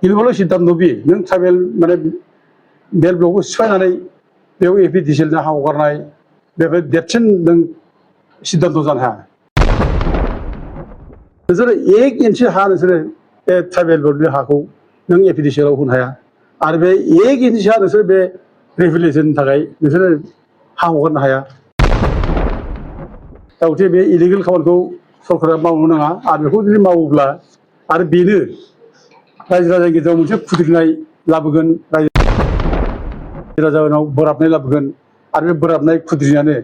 गिलुबालु सिद्धांत बि नों ट्राइबेल माने बेल ब्लकखौ सिफायनानै बेयाव एपिडिसिएलनो हा हगारनाय बेफोर देरसिन नों सिद्धांत जानो हाया नोंसोरो 1 इन्सि हा नोंसोरो बे ट्राइबेल ब्लकनि हाखौ नों एपिडिसिएलाव होनो हाया आरो बे 1 इन्सि हा नोंसोर बे रेगुलेसननि थाखाय नोंसोरो हा हगारनो हाया दा गथिखे बे इलिगेल खामानिखौ सरकारा मावनो नाङा आरो बेखौ जुदि मावोब्ला आरो बेनो रायजो राजानि गेजेराव मोनसे खुद्रिनाय लाबोगोन रायजो राजानाव बोराबनाय लाबोगोन आरो बे बोराबनाय खुद्रिनायानो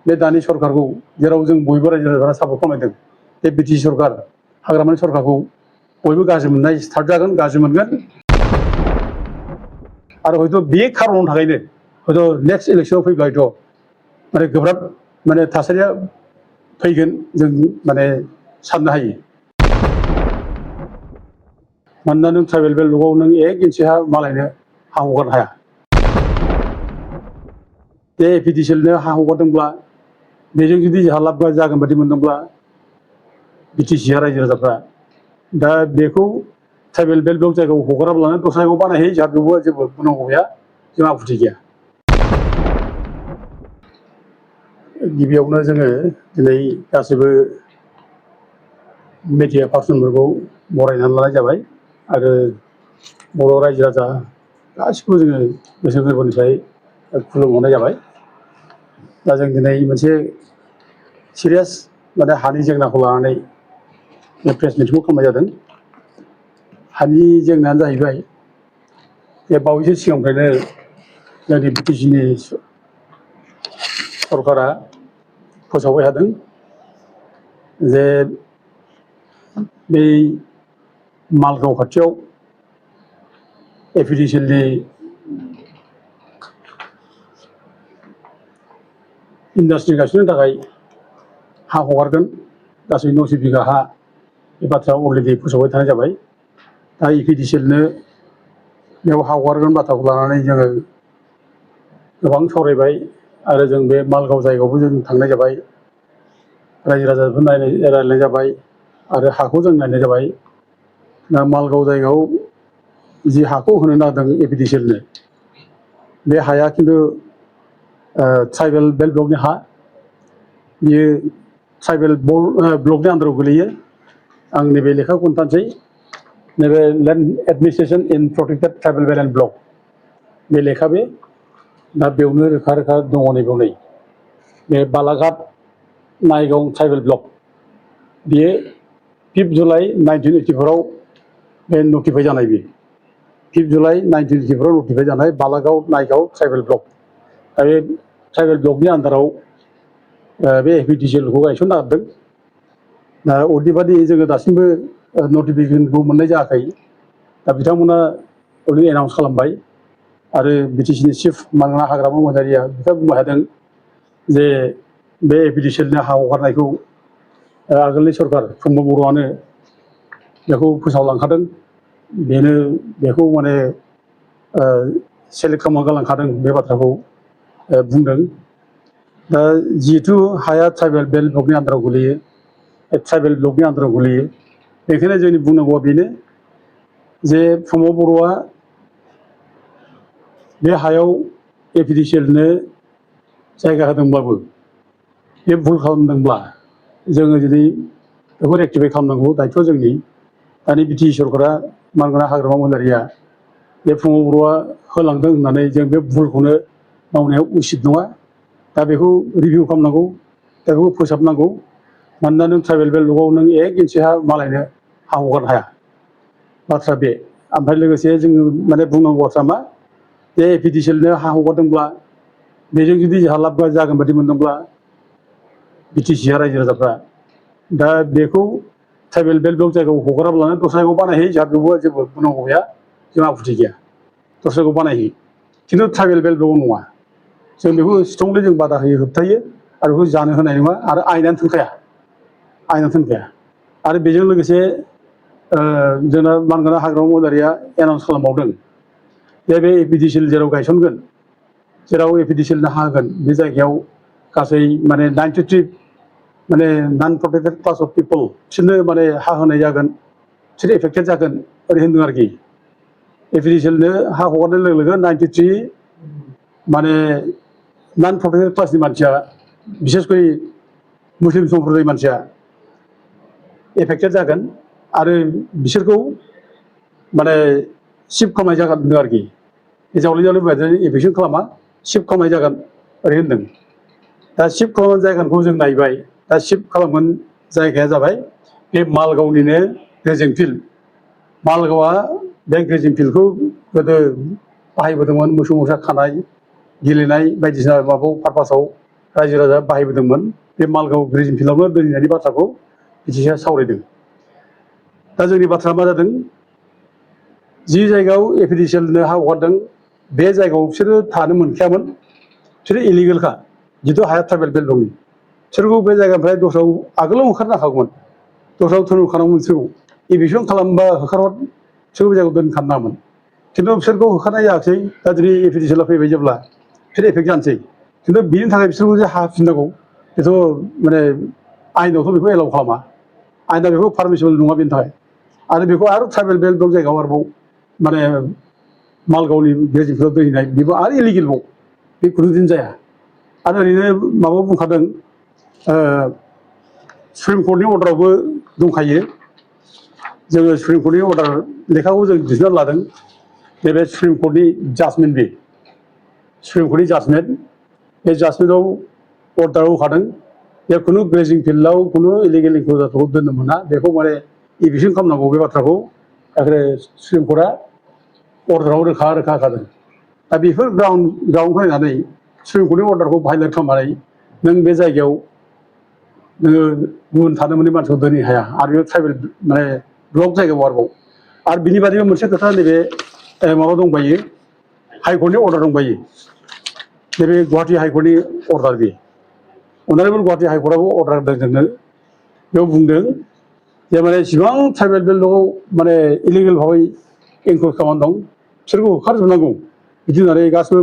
बे दानि सरकारखौ जेराव जों बयबो रायजो राजाफ्रा सापर्ट खालामदों बे बिटिसि सरकार हाग्रामानि सरकारखौ बयबो गाज्रि मोननाय स्टार्ट जागोन गाज्रि मोनगोन आरो हयथ' बे खारननि थाखायनो हयथ' नेक्स्ट इलेक्सनाव फैब्ला हयथ' माने गोब्राब माने थासारिया फैगोन जों माने साननो हायो मानोना नों ट्राइबेल बेल्टआव नों 1 इन्सि हा मालायनो हा हगारनो हाया बे एपिडिसिएलनो हा हगारदोंब्ला बेजों जुदि जोंहा लाब जागोन बादि मोनदोंब्ला बिटिसिआ रायजो राजाफ्रा दा बेखौ ट्राइबेल बेल्ट ब्लक जायगायाव हगाराब्लानो दस्रा जायगायाव बानायहैयो जोंहा बेवबो जेबो बुंनांगौ गैया जों आपत्ति गैया गिबियावनो जोङो दिनै गासैबो मिडिया पार्सनफोरखौ बरायनानै लानाय जाबाय आरो बर' रायजो राजा गासिखौबो जोङो गोसो गोरबोनिफ्राय खुलुमहरनाय जाबाय दा जों दिनै मोनसे सिरियास माने हानि जेंनाखौ लानानै प्रेस मिटखौ खालामनाय जादों हानि जेंनायानो जाहैबाय बे बावैसो सिगांनिफ्रायनो जोंनि बिटिसिनि सरकारा फोसावबाय थादों जे बै मालगाव खाथियाव एपिडिसिएलनि इन्डास्ट्रि गायसननो थाखाय हा हगारगोन गासै 900 बिघा हा बे बाथ्राया अलरेडि फोसावबाय थानाय जाबाय दा एपिडिसिएलनो बेयाव हा हगारगोन बाथ्राखौ लानानै जोङो गोबां सावरायबाय आरो जों बे मालगाव जायगायावबो जों थांनाय जाबाय रायजो राजाफोर रायज्लायनाय जाबाय आरो हाखौ जों नायनाय जाबाय दा मालगाव जायगायाव जि हाखौ होनो नागिरदों एपिडिसिएलनो बे हाया खिन्थु ट्राइबेल बेल्ट ब्लकनि हा बियो ट्राइबेल ब्लकनि आन्दाराव गोलैयो आं नैबे लेखाखौ खोन्थानोसै नैबे land administration in protected tribal belt and block बे लेखा बे दा बेयावनो रोखा रोखा दङ नैबेयाव नै बे बालाघाट नायगाव ट्राइबेल ब्लक बियो 5 जुलाइ 1984 बे नटिफाइ जानाय बियो 5 जुलाइ 1984 नटिफाइ जानाय बालागाव नायगाव ट्राइबेल ब्लक दा बे ट्राइबेल ब्लकनि आन्दाराव बे एपिडिसिएलखौ गायसननो नागिरदों दा अदेबानि जोङो दासिमबो नटिफिकेसनखौ मोननाय जायाखै दा बिथांमोना अलरेडि एनाउन्स खालामबाय आरो बिटिसिनि चिफ मानगोनां हाग्रामा महरैया बिथाङा बुंबाय थादों जे बे एपिडिसिएलनि हा हगारनायखौ आगोलनि सरकार प्रमद बर'आनो बेखौ फोसावलांखादों बेनो बेखौ माने सेलेक्ट खालामना गालांखादों बे बाथ्राखौ बुंदों दा जिहेथु हाया ट्राइबेल बेल्ट ब्लकनि आन्दाराव गोलैयो ट्राइबेल ब्लकनि आन्दाराव गोलैयो बेखायनो जोंनि बुंनांगौआ बेनो जे प्रमद बर'आ बे हायाव एपिडिसिएलनो जायगा होदोंब्लाबो बे भुल खालामदोंब्ला जोङो जुदि बेखौ रेक्टिफाइ खालामनांगौ दायथ'आ जोंनि दानि बिटिसि सरकारा मानगोनां हाग्रामा महिलारिया बे प्रमद बर'आ होलांदों होननानै जों बे भुलखौनो मावनाया उसित नङा दा बेखौ रिभिउ खालामनांगौ दा बेखौ फोसाबनांगौ मानोना नों ट्राइबेल बेल्ट ब्लकआव नों 1 इन्सि हा मालायनो हा हगारनो हाया बाथ्रा बे ओमफ्राय लोगोसे जोङो माने बुंनांगौ बाथ्रा मा जे एपिडिसिएलनो हा हगारदोंब्ला बेजों जुदि जोंहा लाब जागोन बादि मोनदोंब्ला बिटिसिआ रायजो राजाफ्रा दा बेखौ ट्राइबेल बेल्ट ब्लक जायगायाव हगाराब्लानो दस्रा जायगायाव बानायहैयो जोंहा बेवबो जेबो बुंनांगौ गैया जों आपत्ति गैया दस्रा जायगायाव बानायहैयो खिन्थु ट्राइबेल बेल्ट ब्लकआव नङा जों बेखौ स्ट्रंलि जों बादा होयो होबथायो आरो बेखौ जानो होनाय नङा आरो आयेनानो थोनखाया आरो बेजों लोगोसे जोंना मानगोनां हाग्रामा महिलारिया एनाउन्स खालामबावदों जे बे एपिडिसिएल जेराव गायसनगोन जेराव एपिडिसिएलनो हा होगोन बे जायगायाव गासै माने 93 माने नन प्रटेक्टेड क्लास अफ पिपल बिसोरनो माने हा होनाय जागोन बिसोर एफेक्टेड जागोन ओरै होनदों आरोखि एपिडिसिएलनो हा हगारनाय लोगो लोगो 93 माने नन प्रटेक्टेड क्लासनि मानसिया बिसेसकरि मुस्लिम सम्प्रदाय मानसिया एफेक्टेड जागोन आरो बिसोरखौ माने शिफ्ट खालामनाय जागोन आरोखि जावले जावले बेबायदिनो एफेक्सन खालामा शिफ्ट खालामनाय जागोन ओरै होनदों दा शिफ्ट खालामनाय जायगाखौ जों नायबाय दा शिफ्ट खालामगोन जायगाया जाबाय बे मालगावनिनो ग्रेजिं फिल्ड मालगावआ बे ग्रेजिं फिल्डखौ गोदो बाहायबोदोंमोन मोसौ मोसा खानाय गेलेनाय बायदिसिना माबायाव पारपासाव रायजो राजा बाहायबोदोंमोन बे मालगाव ग्रेजिं फिल्डआवनो दोनहैनायनि बाथ्राखौ बिटिसिआ सावरायदों दा जोंनि बाथ्राया मा जादों जि जायगायाव एपिडिसिएलनो हा हगारदों बे जायगायाव बिसोरो थानो मोनखायामोन बिसोरो इलिगेलखा जिथु हाया ट्राइबेल बेल्ट दंनि बिसोरखौ बे जायगानिफ्राय दस्रायाव आगोलाव होखारनो हागौमोन दस्रायाव दोनखानांगौमोन बिसोरखौ इभिक्सन खालामबा होखारहर बिसोरखौ बे जायगायाव दोनखानाङामोन खिन्थु बिसोरखौ होखारनाय जायाखै दा दिनै एपिडिसिएलआ फैबाय जेब्ला बिसोर एफेक्ट जानोसै खिन्थु बिनि थाखाय बिसोरखौ जे हा फिननांगौ बेथ' माने आयेनावथ' बेखौ एलाउ खालामा आयेना बेखौ पारमिसिबल नङा बेनि थाखाय आरो बेखौ आरो ट्राइबेल बेल्ट दं जायगायाव आरोबाव माने मालगावनि ग्रेजिंफोराव दोनहैनाय बेबो आरो इलिगेलबाव बे खुनुदिन जाया आरो ओरैनो माबा बुंखादों सुप्रिम कर्टनि अर्डारावबो दंखायो जोङो सुप्रिम कर्टनि अर्डार लेखाखौ जों दिहुनना लादों नैबे सुप्रिम कर्टनि जाजमेन्ट बे सुप्रिम कर्टनि जाजमेन्ट बे जाजमेन्टआव अर्डार होखादों बे खुनु ग्रेजिं फिल्डआव खुनु इलिगेल इनक्ल'जारखौ दोननो मोना बेखौ माने इभिक्सन खालामनांगौ बे बाथ्राखौ आरो सुप्रिम कर्टआ अर्डाराव रोखा रोखा होखादों दा बेफोर ग्राउन्ड होनानै सुप्रिम कर्टनि अर्डारखौ भायलेट खालामनानै नों बे जायगायाव नोङो गुबुन थानो मोनै मानसिखौ दोननो हाया आरो बे ट्राइबेल माने ब्लक जायगायाव आरोबाव आरो बिनि बादैबो मोनसे खोथा नैबे माबा दंबायो हाइकर्टनि अर्डार दंबायो नैबे गुवाहाटि हाइकर्टनि अर्डार बे अनारेबल गुवाहाटि हाइकर्टआबो अर्डार होदों जोंनो बेयाव बुंदों जे माने इसिबां ट्राइबेल बेल्टआव माने इलिगेल भाबै एनक्ल'ज खालामनानै दं बिसोरखौ होखारजोबनांगौ बिदि होननानै गासिबो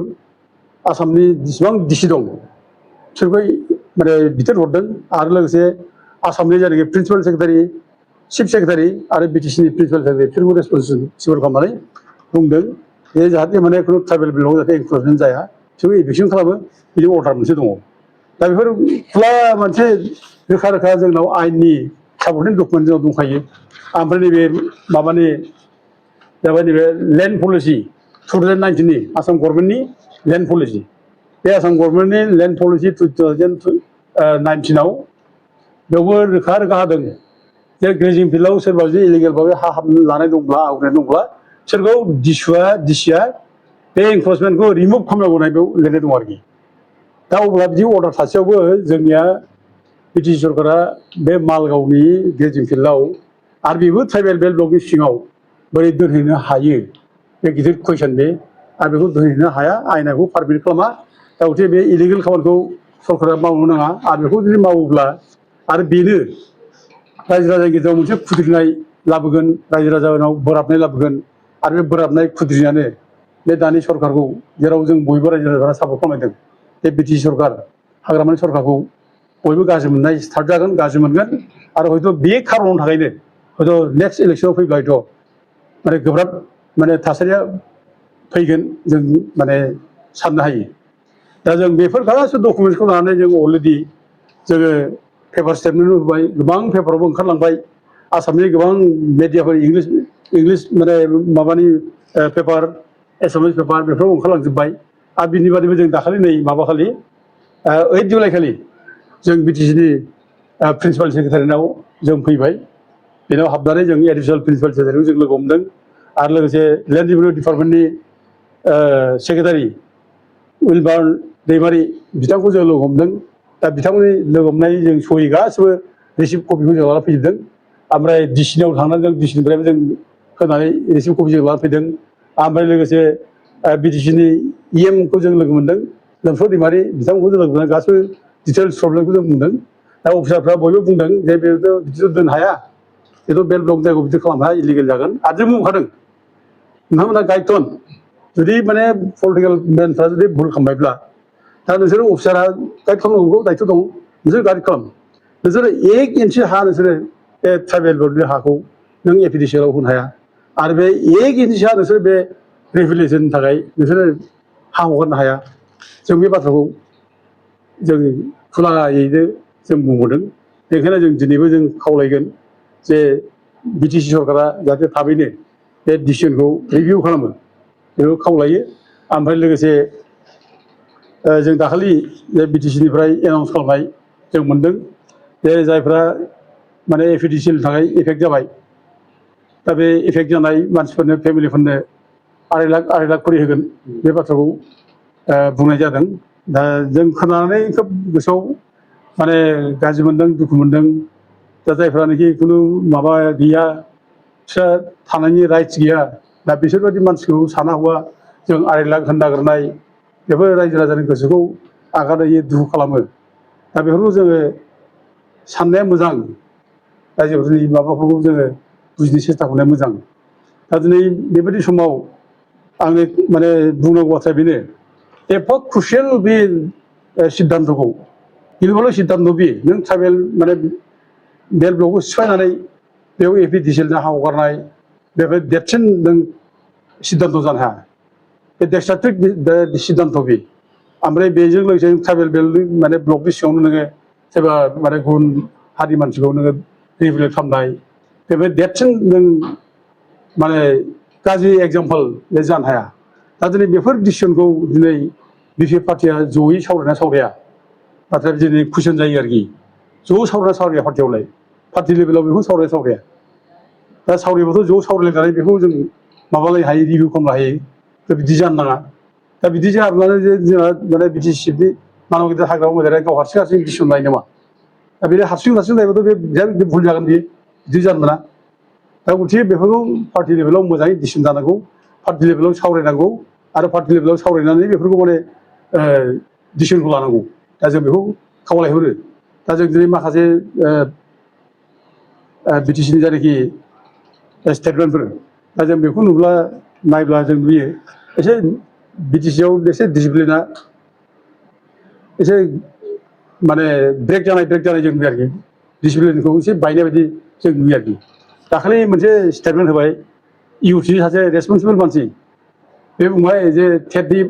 आसामनि जेसेबां डिसि दं बिसोरखौ माने बिथोन हरदों आरो लोगोसे आसामनि जायनाखि प्रिन्सिपाल सेक्रेटारि चिफ सेक्रेटारि आरो बिटिसिनि प्रिन्सिपाल सेक्रेटारि बिसोरखौ रेसपन्सिबल खालामनानै बुंदों जे जाहाथे माने खुनु ट्राइबेल बेल्टआव जाहाथे एनक्ल'जमेन्ट जाया बिसोरखौ इभिक्सन खालामो बिदि अर्डार मोनसे दङ दा बेफोर खुला मोनसे रोखा रोखा जोंनाव आयेननि सापर्टिं डकुमेन्ट जोंनाव दंखायो ओमफ्राय नैबे माबानि जाबाय नैबे लेन्ड पलिसि 2019नि आसाम गभर्नमेन्टनि लेन्ड पलिसि बे आसाम गभर्नमेन्टनि लेन्ड पलिसि 2019आव बेयावबो रोखा रोखा होदों जे ग्रेजिं फिल्डआव सोरबा जुदि इलिगेल भाबै हा लानाय दंब्ला आवग्रिनाय दंब्ला बिसोरखौ डिसिआ बे एनक्ल'जमेन्टखौ रिमुभ खालामनांगौ होननाय बेयाव लिरनाय दं आरोखि दा अब्ला बिदि अर्डार थासेयावबो जोंनिया बिटिसि सरकारा बे मालगावनि ग्रेजिं फिल्डआव आरो बेबो ट्राइबेल बेल्ट ब्लकनि सिङाव बोरै दोनहैनो हायो बे गिदिर कुइसन बे आरो बेखौ दोनहैनो हाया आयेना बेखौ पारमिट खालामा दा गथिखे बे इलिगेल खामानिखौ सरकारा मावनो नाङा आरो बेखौ जुदि मावोब्ला आरो बेनो रायजो राजानि गेजेराव मोनसे खुद्रिनाय लाबोगोन रायजो राजानाव बोराबनाय लाबोगोन आरो बे बोराबनाय खुद्रिनायानो बे दानि सरकारखौ जेराव जों बयबो रायजो राजाफ्रा सापर्ट खालामदों बे बिटिसि सरकार हाग्रामानि सरकारखौ बयबो गाज्रि मोननाय स्टार्ट जागोन गाज्रि मोनगोन आरो हयथ' बे खारननि थाखायनो हयथ' नेक्स्ट इलेक्सनाव फैब्ला हयथ' माने गोब्राब माने थासारिया फैगोन जों माने साननो हायो दा जों बेफोर गासैबो डकुमेन्टसखौ लानानै जों अलरेडि जोङो पेपार स्टेटमेन्ट होबाय गोबां पेपारावबो ओंखारलांबाय आसामनि गोबां मेडियाफोर इंलिस माने माबानि पेपार एसामिस पेपार बेफोराव ओंखारलांजोब्बाय आरो बिनि बादैबो जों दाखालि नै माबाखालि 8 जुलाइ खालि जों बिटिसिनि प्रिन्सिपाल सेक्रेटारिनाव जों फैबाय बेनाव हाबनानै जों एडिसनेल प्रिन्सिपाल सेक्रेटारिखौ जों लोगो हमदों आरो लोगोसे लेन्ड रेभिनिउ डिपार्टमेन्टनि सेक्रेटारि उइलबार्न दैमारि बिथांखौ जों लोगो हमदों दा बिथांमोननि लोगो हमनाय जों सहि गासिबो रिसिप्ट कपिखौ जों लाना फैजोबदों ओमफ्राय डिसिनियाव थांनानै जों डिसिनिफ्रायबो जों होनानै रिसिप्ट कपि जों लाना फैदों ओमफ्राय लोगोसे बिटिसिनि इएमखौ जों लोगो मोन्दों लोमसाव दैमारि बिथांमोनखौ जों लोगो मोनदों गासिबो डिटेल्स प्रब्लेमखौ जों बुंदों दा अफिसारफ्रा बयबो बुंदों जे बेथ' बिदिथ' दोननो हाया बेथ' बेल्ट ब्लक जायगायाव बिदि खालामनो हाया इलिगेल जागोन आरो जों बुंखादों नोंथांमोना गाइडथन जुदि माने पलिटिकेल मेनफ्रा जुदि भुल खालामबायब्ला दा नोंसोर अफिसारा गाइड खालामनांगौ दायथ' दं नोंसोर गाइड खालाम नोंसोर 1 इन्सि हा नोंसोरो बे ट्राइबेल बेल्टनि हाखौ नों एपिडिसिएलआव होनो हाया आरो बे 1 इन्सि हा नोंसोर बे रिभेलेसननि थाखाय बिसोरो हा हगारनो हाया जों बे बाथ्राखौ जों खुलायैनो जों बुंबोदों बेनिखायनो जों दिनैबो जों खावलायगोन जे बिटिसि सरकारा जाहाथे थाबैनो बे डिसिजनखौ रिभिउ खालामो बेखौ खावलायो ओमफ्राय लोगोसे जों दाखालि जे बिटिसिनिफ्राय एनाउन्स खालामनाय जों मोनदों जे जायफ्रा माने एफिडिसिनि थाखाय इफेक्ट जाबाय दा बे इफेक्ट जानाय मानसिफोरनो फेमिलिफोरनो आराय लाख खरि होगोन बे बाथ्राखौ बुंनाय जादों दा जों खोनानानै खोब गोसोआव माने गाज्रि मोनदों दुखु मोनदों दा जायफ्रानोखि खुनु माबा गैया फिसा थानायनि राइट्स गैया दा बिसोरबायदि मानसिखौ साना हौवा जों आराय लाख होनो नागिरनाय बेफोर रायजो राजानि गोसोखौ आघात होयो दुखु खालामो दा बेफोरखौ जोङो साननाया मोजां रायजोफोरनि माबाफोरखौ जोङो बुजिनो सेस्था खालामनाया मोजां दा दिनै बेबायदि समाव आंनि माने बुंनांगौ बाथ्राया बेनो एफा क्रुसियेल बे सिद्धान्तखौ गिलुबालु सिद्धान्त बे नों ट्राइबेल माने बेल ब्लकखौ सिफायनानै बेयाव एपिडिसिएलनो हा हगारनाय बेफोर देरसिन नों सिद्धान्त जानो हाया बे डेक्साट्रिक सिद्धान्त बे ओमफ्राय बेजों लोगोसे ट्राइबेल बेल्ट माने ब्लकनि सिङावनो नोङो सोरबा माने गुबुन हारि मानसिखौ नोङो रिभेलेट खालामनाय बेफोर देरसिन नों माने गाज्रि एग्जाम्पल बे जानो हाया दा दिनै बेफोर डिसिसनखौ दिनै बिपिएफ पार्टिया जयै सावरायना सावराया नाथाय दिनै कुइसन जायो आरोखि ज' सावरायना सावराया पार्टियावलाय पार्टि लेभेलाव बेखौ सावराया दा सावरायबाथ' ज' सावरायलायनानै बेखौ जों माबालायनो हायो रिभिउ खालामनो हायो दा बिदि जानो नाङा दा बिदि जाब्लानो जे जोंहा माने बिटिसिनि मानब गिदिर हाग्रायाव मोजाङै गाव हारसिं डिसिसन लायो नामा दा बे हारसिं लायोबाथ' बे भुल जागोन बियो बिदि जानो मोना दा गथिखे बेफोरखौ पार्टि लेभेलाव मोजाङै डिसिसन जानांगौ पार्टि लेभेलाव सावरायनांगौ आरो पार्टि लेभेलाव सावरायनानै बेफोरखौ माने डिसिसनखौ लानांगौ दा जों बेखौ खावलायहरो दा जों दिनै माखासे बिटिसिनि जायनाखि स्टेटमेन्टफोर दा जों बेखौ नुब्ला नायब्ला जों नुयो एसे बिटिसिआव एसे डिसिप्लिना एसे माने ब्रेक जानाय जों नुयो आरोखि डिसिप्लिनखौ एसे बायनाय बायदि जों नुयो आरोखि दाखालि मोनसे स्टेटमेन्ट होबाय इउथनि सासे रेसपन्सिबोल मानसि बे बुंबाय जे टेटनि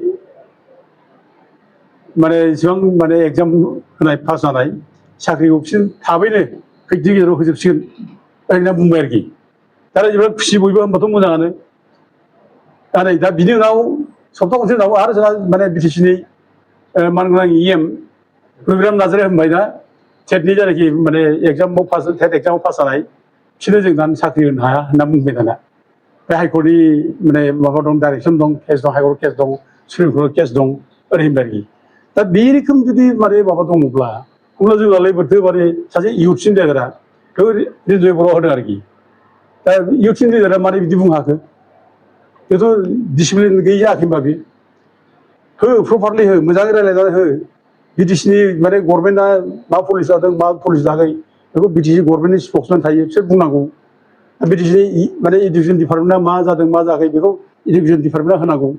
माने इसेबां माने एग्जाम होनाय पास जानाय साख्रिखौ बिसोर थाबैनो खैदिननि गेजेराव होजोबसिगोन ओरैनो बुंबाय आरोखि दा जोबोद खुसि बयबो होनबाथ' मोजाङानो दा बिनि उनाव सप्ता खनसे उनाव आरो जोंहा माने बिटिसिनि मानगोनां इएम प्रग्राम नार्जारिया होनबाय दा टेटनि जायनाखि माने एग्जामाव पास टेट एग्जामाव पास जानाय बिसोरनो जों दानो साख्रि होनो हाया होनना बुंबाय दाना बे हाइकर्टनि माने माबा दं डाइरेक्सन दं केस दं हाइकर्ट केस दं सुप्रिम कर्ट केस दं ओरै होनबाय आरोखि दा बे रोखोम जुदि माने माबा दङब्ला अब्ला जोंनालाय बोरैथो माने सासे इउथ्सनि लिडारा बेखौ रिजय बर' होदों आरोखि दा इउथ्सनि लिडारा मारै बिदि बुंनो हाखो बेथ' डिसिप्लिन गैयि जायाखै होनबा बे हो प्रपारलि हो मोजाङै रायज्लायनानै हो बिटिसिनि माने गभर्नमेन्टआ मा पलिसि लादों मा पलिसि लायाखै बेखौ बिटिसि गभर्नमेन्टनि स्पक्समेन थायो बिसोर बुंनांगौ बिटिसिनि माने इडुकेसन डिपार्टमेन्टआ मा जादों मा जायाखै बेखौ इडुकेसन डिपार्टमेन्टआ होनांगौ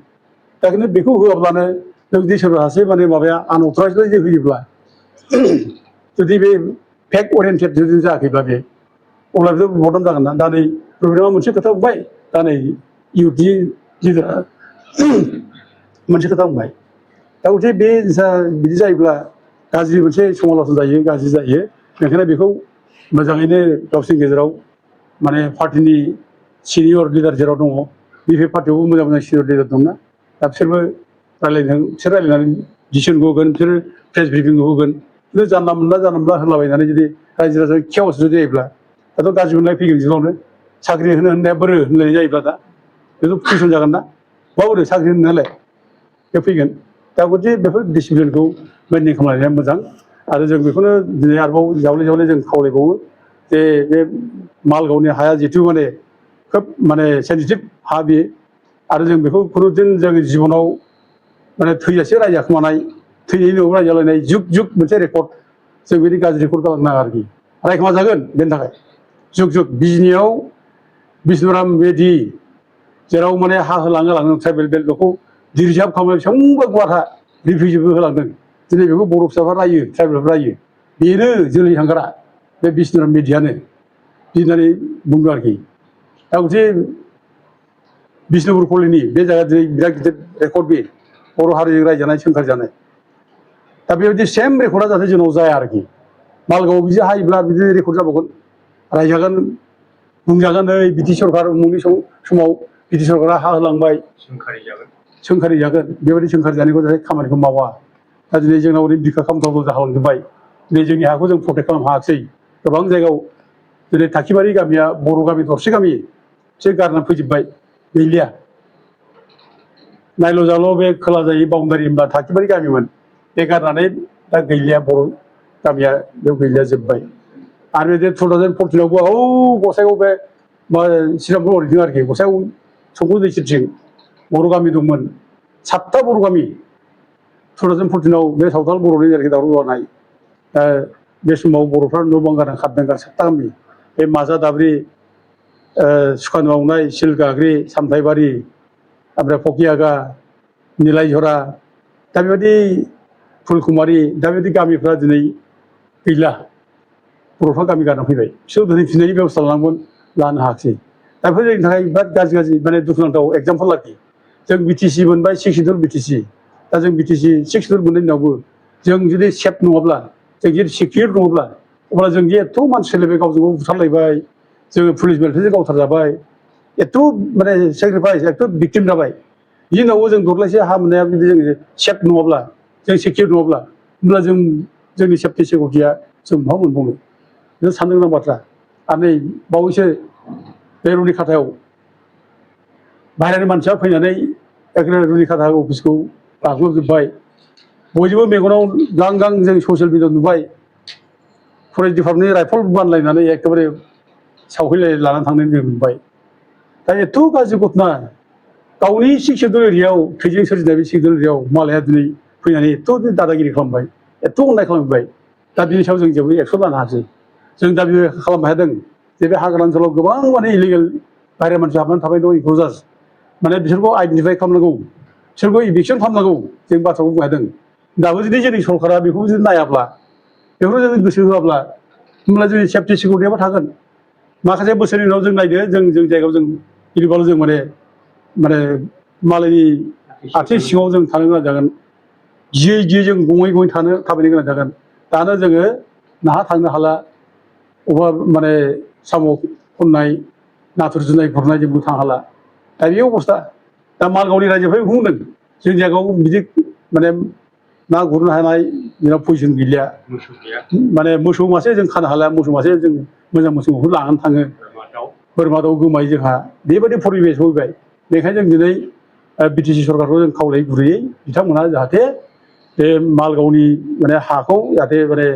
दा खिन्थु बेखौ होआब्लानो जों जुदि सोरबा सासे माने माबाया आनअथराइजड जुदि होयोब्ला जुदि बे फेक्ट अरियेन्टेड जुदि जायाखैब्ला बे अब्ला बेथ' बदनाम जागोन ना दा नै प्रग्रामा मोनसे खोथा बुंबाय दा नै इउथनि लिडारा मोनसे खोथा बुंबाय दा गथिखे बे बिदि जायोब्ला गाज्रि मोनसे समालसन जायो गाज्रि जायो बेनिखायनो बेखौ मोजाङैनो गावसोरनि गेजेराव माने पार्टिनि सिनियर लिडार जेराव दङ बिपिएफ पार्टियावबो मोजां मोजां सिनियर लिडार दंना दा बिसोरबो बिसोर रायज्लायनानै डिसिसनखौ होगोन बिसोरो प्रेस ब्रिफिंखौ होगोन खिन्थु जानला मोनला होलाबायनानै जुदि रायजो राजा केअस जुदि जायोब्ला दाथ' गाज्रि मोननाय फैगोन जिउआवनो साख्रि होननाया बोरो होनलायनाय जायोब्ला दा बेथ' कुइसन जागोन ना बोरो साख्रि होननायालाय बे फैगोन दा गथिखे बेफोर डिसिप्लिनखौ मेनटेन खालामनाया मोजां आरो जों बेखौनो दिनै आरोबाव जावले जों खावलायबावो जे बे मालगावनि हाया जिहेथु माने खोब माने सेन्सिटिभ हा बेयो आरो जों बेखौ खुनुदिन जों जिबनाव माने थैजासे रायजाखोमानाय थैनायनि उनाव रायजालायनाय जुग मोनसे रेकर्ड जों बिदि गाज्रि रेकर्ड खालामनो नाङा आरोखि रायखोमा जागोन बेनि थाखाय जुग बिजनियाव बिष्णुराम मेधि जेराव माने हा होलाङो ट्राइबेल बेल्टखौ रिजार्भ खालामनाय बेसेबांबा गुवार हा रिफिउजिबो होलांदों दिनै बेखौ बर' फिसाफ्रा रायो ट्राइबेलफ्रा रायो बेनो जोलै थांग्रा बे बिष्णुराम मेधियानो बिदि होननानै बुंदों आरोखि दा गथिखे बिष्णुपुर कलेजनि बे जायगा दिनै बिराद गिदिर रेकर्ड बे बर' हारिजों रायजानाय सोंखार जानाय दा बेबायदि सेम रेकर्डआ जाहाथे जोंनाव जाया आरोखि मालगावआव बिदि हायोब्ला बिदि रेकर्ड जाबावगोन रायजागोन बुंजागोन नै बिटि सरखार उमुखनि समाव बिटि सरखारा हा होलांबाय सोंखारि जागोन बेबायदि सोंखारि जानायखौ जाहाथे खामानिखौ मावा दा दिनै जोंनाव ओरैनो बिखा खामथावथाव जालांजोब्बाय दिनै जोंनि हाखौ जों प्रटेक्ट खालामनो हायाखिसै गोबां जायगायाव दिनै थाखिबारि गामिया बर' गामि दरसे गामि बिसोर गारनानै फैजोब्बाय गैलिया नायल' जाल' बे खोला जायै बाउण्डारि होनबा थाखिबारि गामिमोन बे गारनानै दा गैलिया बर' गामिया बेयाव गैलिया जोब्बाय आरो बे 2014आवबो गसाइगाव बे श्रीरामपुर ओरैथिं आरोखि गसाइगाव संकस दैसिरथिं बर' गामि दंमोन 7टा बर' गामि 2014आव बे सावथाल बर'नि जायगायाव दावराव जानाय बे समाव बर'फ्रा न' बां गारना खारदों 7टा गामि बे माजा दाब्रि सुखान बावनाय सिलगाग्रि सामथाइबारि ओमफ्राय फकियागा निलायझरा दा बेबायदि फुलकुमारि दा बेबायदि गामिफ्रा दिनै गैला बर'फ्रा गामि गारना फैबाय बिसोर दोनहैफिननायनि बेबस्था लानो हायाखिसै दा बेफोर जोंनि थाखाय बिराद गाज्रि माने दुखुनांथाव एग्जाम्पल आरोखि जों बिटिसि मोनबाय 6 सिडुल बिटिसि दा जों बिटिसि 6 सिडुल मोननायनि उनावबो जों जुदि सेफ नङाब्ला जों जुदि सिकिउर नङाब्ला अब्ला जों जे एथ' मानसि सोलायबाय गावजों गाव बुथारलायबाय जोङो पुलिस बेल्टजों गावथारजाबाय एथ' माने सेक्रिफाइस एथ' भिक्टिम जाबाय बिनि उनावबो जों दब्लायसे हा मोननाया जुदि जों सेफ नङाब्ला जों सिकिउर नङाब्ला होमब्ला जोंनि सेफटि सिकिउरिटिया जों बहा मोनबावनो बे साननो गोनां बाथ्रा आरो नै बावैसो बे रुनिखाथायाव बाहेरानि मानसिया फैनानै एकेबारे रुनिखाथा अफिसखौ गाग्लोबजोब्बाय बयजोंबो मेगनाव गां गां जों ससियेल मिडियायाव नुबाय फरेस्ट डिपार्टमेन्टनि राइफल बानलायनानै एकेबारे सावहैलाय लानानै थांनाय जों नुबाय दा एथ' गाज्रि घटना गावनि 6 सिडुल एरियायाव थैजों सोरजिनाय बे 6 सिडुल एरियायाव मालाया दिनै फैनानै एथ' दादागिरि खालामबाय एथ' अननाय खालामबाय दा बिनि सायाव जों जेबो एक्सन लानो हायासै जों दा बे खालामनो हादों जे बे हाग्रा ओनसोलाव गोबां माने इलिगेल बाहेरा मानसि हाबनानै थाबाय दं इनक्ल'जार्स माने बिसोरखौ आइडेन्टिफाइ खालामनांगौ बिसोरखौ इभिकसन खालामनांगौ जों बाथ्राखौ बुंनो हादों दाबो जुदि जोंनि सरकारा बेखौ जुदि नायाब्ला बेखौ जों गोसो होआब्ला होमब्ला जोंनि सेफटि सिकिउरिटियाबो थागोन माखासे बोसोरनि उनाव जों नायदो जों जायगायाव जों गिदिंबाल' जों माने मालायनि आथिं सिङाव जों थानो गोनां जागोन गियै जों गङै थाबायनो गोनां जागोन दानो जोङो नाहा थांनो हाला अबा माने साम' खननाय नाथुर जुनाय गुरनाय जोंबो थांनो हाला दा बे अबस्था दा मालगावनि रायजोफ्रा बेखौ बुंदों जोंनि जायगायाव बिदि माने ना गुरनो हानाय जोंनाव पजिसन गैलिया माने मोसौ मासे जों खानो हाला मोसौ मासे जों मोजां मोसौखौ लानानै थाङो बोरमा दाउ गोमायो जोंहा बेबायदि परिबेस फैबाय बेखायनो जों दिनै बिटिसि सरकारखौ जों खावलायो गुरैयै बिथांमोनहा जाहाथे बे मालगावनि माने हाखौ जाहाथे माने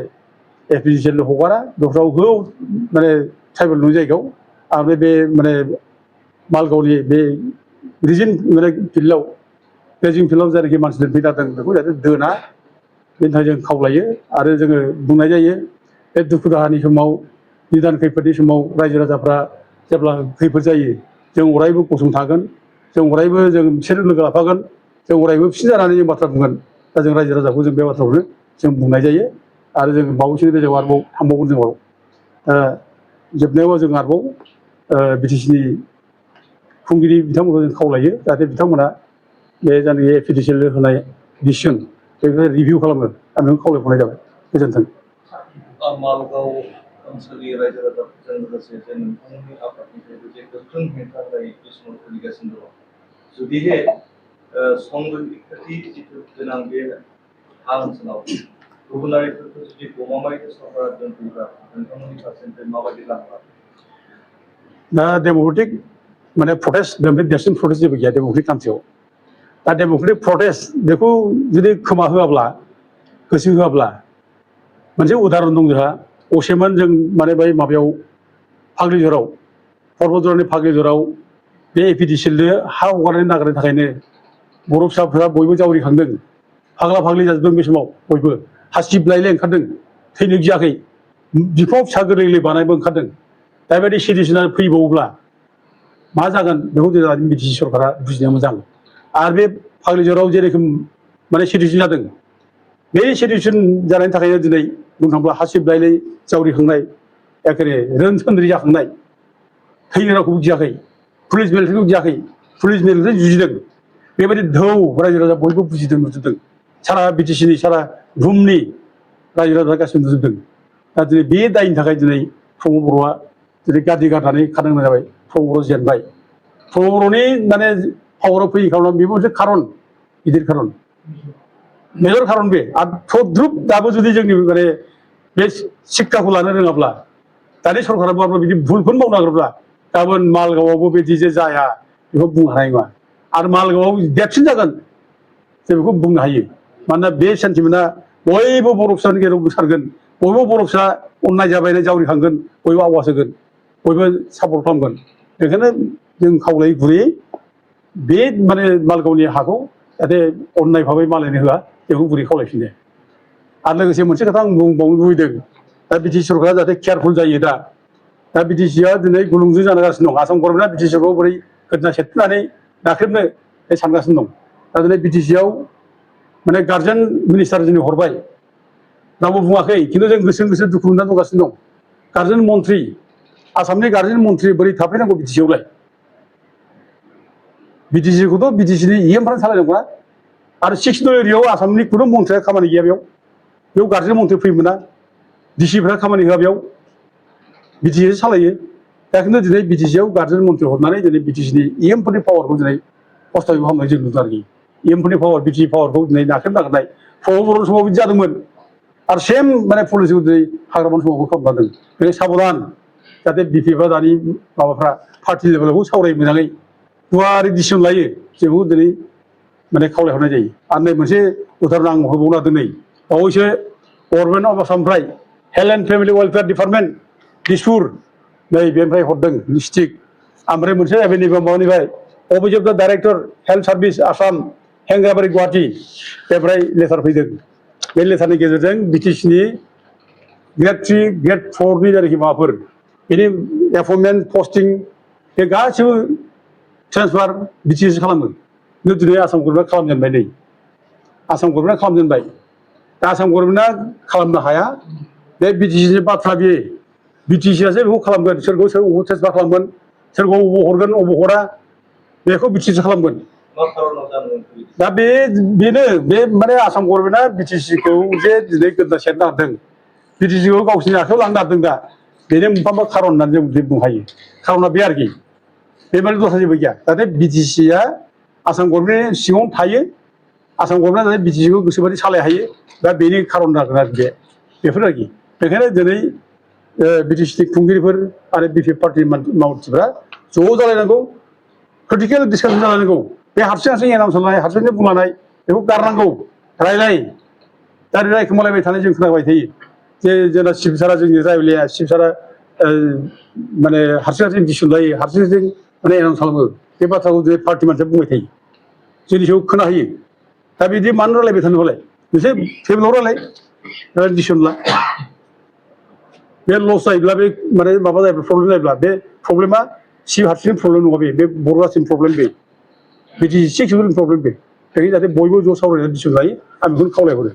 एफिसियेन्टलि हगारा दस्रायाव हो माने ट्राइबेल नङि जायगायाव आरो बे माने मालगावनि बे रिजिन माने फिल्डआव बे जिं फिल्डआव जायनाखि मानसि दोनफै जादों बेखौ जाहाथे दोना बेनि थाखाय जों खावलायो आरो जोङो बुंनाय जायो बे दुखु दाहानि समाव निदान खैफोदनि समाव रायजो राजाफ्रा जेब्ला खैफोद जायो जों अरायबो गसंथागोन जों अरायबो जों बिसोर लोगो लाफागोन जों अरायबो बिसोरनि जानानै जों बाथ्रा बुंगोन दा जों रायजो राजाखौ जों बे बाथ्राखौनो जों बुंनाय जायो आरो जों बावैसो बे जायगायाव आरोबाव थांबावगोन जों जोबनायाव जों आरोबाव बिटिसिनि खुंगिरि बिथांमोनखौ जों खावलायो जाहाथे बिथांमोना बे जायनाखि एपिडिसिएल होनाय डिसिसन बेखौ रिभिउ खालामो आं बेखौ खावलायहरनाय जाबाय गोजोन्थों मालगाव ओनसोलनि रायजो राजाफोरजों लोगोसे जे नोंथांमोननि आफादनिफ्रायबो जे गोख्रों हेंथा होनाय बे समाव सोलिगासिनो दङ जुदिहे संरैखाथि जिथु गोनां बे हा ओनसोलाव गुबुनारिफोरखौ जुदि गमामायैनो सरकारा दोनफैयोब्ला नोंथांमोननि फारसेनिफ्राय माबायदि लामा दा डेम'क्रेटिक माने प्रटेस्ट बेनिफ्राय देरसिन प्रटेस्ट जेबो गैया डेम'क्रेटिक कान्ट्रियाव दा डेम'क्रेटिक प्रटेस्ट बेखौ जुदि खोमा होआब्ला गोसो होआब्ला मोनसे उदाहरन दं जोंहा असेमोन जों माने बै माबायाव फाग्लिजराव पर्बतजरानि फाग्लिजराव बे एपिडिसिएलनो हा हगारनो नागिरनो थाखायनो बर' फिसाफोरा बयबो जावरिखांदों फाग्ला फाग्लि जाजोबदों बे समाव बयबो हासिबलायलाय ओंखारदों थैनो गियाखै बिफाव फिसा गोरलै गोरलै बानायबो ओंखारदों दा बेबायदि सिटुवेसना फैबावोब्ला मा जागोन बेखौ जों बिटिसि सरकारा बुजिनाया मोजां आरो बे फाग्लिजराव जेरोखोम माने सिटुवेसन जादों बे सिटुवेसन जानायनि थाखायनो दिनै बुंनो थाङोब्ला हासिबलायलाय जावरिखांनाय एखेबारे रोनसोन्द्रि जाखांनाय थैनो रावखौबो गियाखै पुलिस बेल्टखौ गियाखै पुलिस मिलिटारि जुजिदों बेबायदि धौ रायजो राजा बयबो बुजिदों नुजोबदों सारा बिटिसिनि सारा बुहुमनि रायजो राजा गासिबो नुजोबदों दा दिनै बे दायनि थाखाय दिनै प्रमद बर'आ दिनै गादि गारनानै खारनो गोनां जाबाय प्रमद बर' जेनबाय प्रमद बर'नि माने पावाराव फैयै खारनाव बेबो मोनसे खारन गिदिर खारन मेजर खारन बे आरो थद्रुब दाबो जुदि जोंनि माने बे शिक्षाखौ लानो रोङाब्ला दानि सरकारा माब्ला बिदि भुलखौनो मावनो नागिरब्ला गाबोन मालगावआवबो बिदि जे जाया बेखौ बुंनो हानाय नङा आरो मालगावआव देरसिन जागोन जों बेखौ बुंनो हायो मानोना बे सेन्टिमेन्टआ बयबो बर' फिसानि गेजेराव गोसारगोन बयबो बर' फिसा अननाय जाबायनाय जावरिखांगोन बयबो आवाज होगोन बयबो सापर्ट खालामगोन बेखायनो जों खावलायै गुरैयै बे माने मालगावनि हाखौ जाहाथे अननाय भाबै मालायनो होआ बेखौ गुरै खावलायफिनो आरो लोगोसे मोनसे खोथा आं बुंबावनो लुबैदों दा बिटिसि सरकारा जाहाथे केयारफुल जायो दा बिटिसिआ दिनै गुलुंजों जागासिनो दं आसाम गभर्नमेन्टआ बिटिसिखौ बोरै गोदना सेबनानै नाख्रेबनो सानगासिनो दं दा दिनै बिटिसिआव माने गार्जेन मिनिस्टार जोंनो हरबाय रावबो बुङाखै खिन्थु जों गोसो दुखु मोननानै दंगासिनो दं गार्जेन मन्थ्रि आसामनि गार्जेन मन्थ्रि बोरै थाफैनांगौ बिटिसिआवलाय बिटिसिखौथ' बिटिसिनि इएमफ्रानो सालायनांगौना आरो 6 नं एरियायाव आसामनि खुनु मन्थ्रिया खामानि गैया बेयाव गार्जेन मन्थ्रि फैनो मोना डिसिफ्रा खामानि होआ बेयाव बिटिसिसो सालायो दा खिन्थु दिनै बिटिसिआव गार्जेन मन्थ्रि हरनानै दिनै बिटिसिनि इएमफोरनि पावारखौ दिनै हस्ताय खालामनाय जों नुदों आरोखि इएमफोरनि पावार बिटिसि पावारखौ दिनै नाख्रेबनो नागिरनाय प्रमद बर'नि समाव बिदि जादोंमोन आरो सेम माने पलिसिखौ दिनै हाग्रामानि समावबो खालामलांदों बेखायनो साबधान जाहाथे बिपिएफआ दानि माबाफ्रा पार्टि लेभेलावबो सावरायो मोजाङै गुवारै डिसिसन लायो जोंखौ दिनै माने खावलायहरनाय जायो आरो नै मोनसे उदाहरन आं होबावनो हादों नै बावैसो गभर्नमेन्ट अफ आसामनिफ्राय health and family welfare department Dispur नै बेनिफ्राय हरदों डिस्ट्रिक्ट ओमफ्राय मोनसे जाबाय नैबे माबानिफ्राय office of the director health service Assam Hengrabari Guwahati बेनिफ्राय लेटार फैदों बे लेटारनि गेजेरजों बिटिसिनि ग्रेड 3 ग्रेड 4नि जायनाखि माबाफोर बेनि एपइन्टमेन्ट पस्टिं बे गासिबो ट्रेन्सफार बिटिसि खालामो खिन्थु दिनै आसाम गभर्नमेन्टआ खालामजेनबाय नै आसाम गभर्नमेन्टआ खालामजेनबाय दा आसाम गभर्नमेन्टआ खालामनो हाया बे बिटिसिनि बाथ्रा बे बिटिसिआसो बेखौ खालामगोन सोरखौ ट्रेन्सफार खालामगोन सोरखौ अबाव हरगोन अबाव हरा बेखौ बिटिसि खालामगोन दा बेनो बे माने आसाम गभर्नमेन्टआ बिटिसिखौ जे दिनै गोदना सेरनो नागिरदों बिटिसिखौ गावसिनि आखायाव लांनो नागिरदों दा बेनो मोनफा मोनफा खारन होननानै जों बुंनो हायो खारना बे आरोखि बे माने दस्रा जेबो गैया जाहाथे बिटिसिआ आसाम गभर्नमेन्टनि सिङावनो थायो आसाम गभर्नमेन्टआ जाहाथे बिटिसिखौ गोसोबायदि सालायनो हायो दा बेनि खारन जागोन आरो बेफोर आरोखि बेखायनो दिनै बिटिसिनि खुंगिरिफोर आरो बिपिएफ पार्टिनि मावथिफ्रा ज' जालायनांगौ क्रिटिकेल डिसकासन जालायनांगौ बे हारसिं एनाउन्स खालामनाय हारसिंनो बुंलांनाय बेखौ गारनांगौ रायलाय दा रायखोमालायबाय थानाय जों खोनाबाय थायो जे जोंना चिफ सारा जोंनि रायलाया चिफ सारा माने हारसिं डिसिसन लायो हारसिं माने एनाउन्स खालामो बे बाथ्राखौ दिनै पार्टि मानसिया बुंबाय थायो जोंनि सायाव खोनाहोयो दा बिदि मानो रायलायबाय थानोबालाय मोनसे टेबोलाव रायलाय डिसिसन ला बे लस जायोब्ला बे माने माबा जायोब्ला प्रब्लेम जायोब्ला बे प्रब्लेमा चिफ हारसिंनि प्रब्लेम नङा बे बर' जाथिनि प्रब्लेम बे बिटिसि सिक्सनि प्रब्लेम बे बेखायनो जाहाथे बयबो ज' सावरायनानै डिसिसन लायो आं बेखौनो खावलायहरो